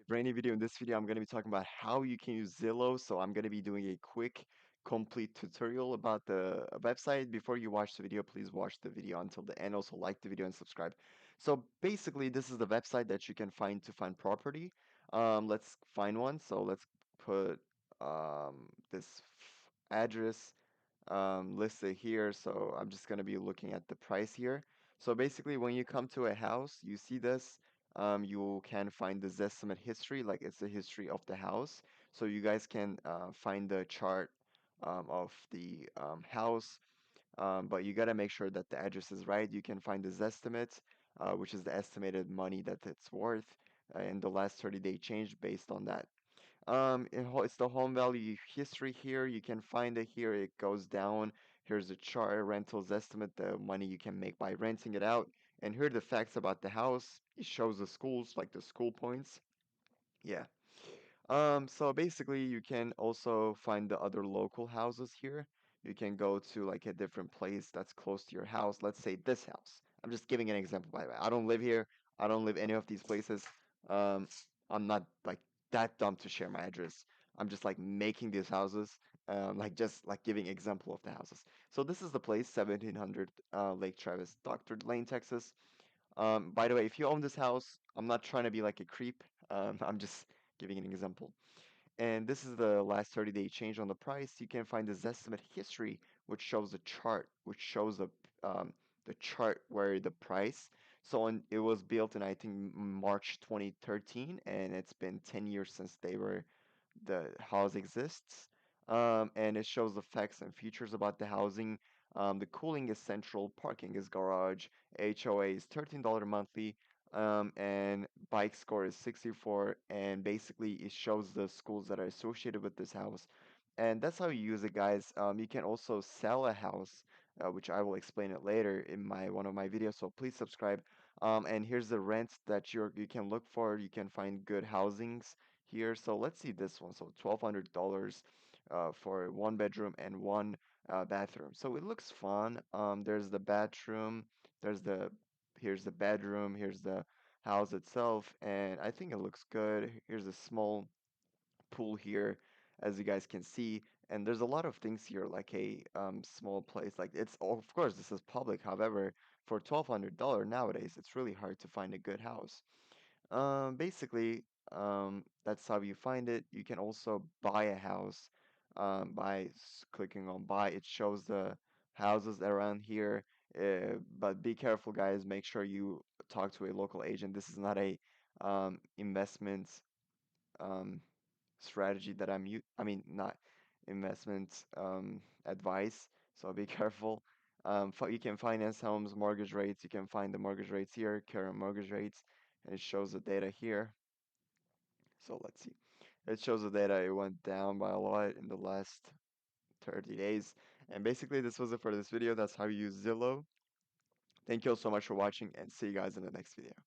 brand new video. In this video, I'm going to be talking about how you can use Zillow. So I'm going to be doing a quick, complete tutorial about the website. Before you watch the video, please watch the video until the end. Also like the video and subscribe. So basically, this is the website that you can find to find property. Let's find one. So let's put this address listed here. So I'm just going to be looking at the price here. So basically, when you come to a house, you see this, you can find the Zestimate history, like it's the history of the house. So you guys can find the chart of the house, but you got to make sure that the address is right. You can find the Zestimate, which is the estimated money that it's worth in the last 30-day change based on that. It's the home value history here. You can find it here. It goes down. Here's the chart, rentals estimate, the money you can make by renting it out. And here are the facts about the house. It shows the schools, like the school points. Yeah. So basically you can also find the other local houses here. You can go to like a different place that's close to your house. Let's say this house. I'm just giving an example by the way. I don't live here. I don't live any of these places. Um, I'm not like that dumb to share my address. I'm just like making these houses, like just like giving example of the houses. So this is the place, 1700 Lake Travis, Dr. Lane, Texas. By the way, if you own this house, I'm not trying to be like a creep. I'm just giving an example. And this is the last 30-day change on the price. You can find this estimate history, which shows the chart, which shows the chart where the price. So it was built in I think March 2013, and it's been 10 years since the house exists. And it shows the facts and features about the housing. The cooling is central, parking is garage, HOA is $13 monthly, and bike score is 64. And basically, it shows the schools that are associated with this house. And that's how you use it, guys. You can also sell a house, which I will explain it later in my one of my videos. So please subscribe. And here's the rent that you can look for. You can find good housings here. So let's see this one. So $1,200 for one bedroom and one bathroom. So it looks fun. There's the bathroom. There's the Here's the bedroom. Here's the house itself, and I think it looks good. Here's a small pool here, as you guys can see. And there's a lot of things here, like a small place. Like it's, of course, this is public. However, for $1,200 nowadays, it's really hard to find a good house. Basically, that's how you find it. You can also buy a house by clicking on buy. It shows the houses around here. But be careful, guys. Make sure you talk to a local agent. This is not a investment um, strategy that I mean, not investment advice. So be careful. You can finance homes, mortgage rates. You can find the mortgage rates here, current mortgage rates, and it shows the data here. So let's see. It shows the data. It went down by a lot in the last 30 days. And basically, this was it for this video. That's how you use Zillow. Thank you all so much for watching, and see you guys in the next video.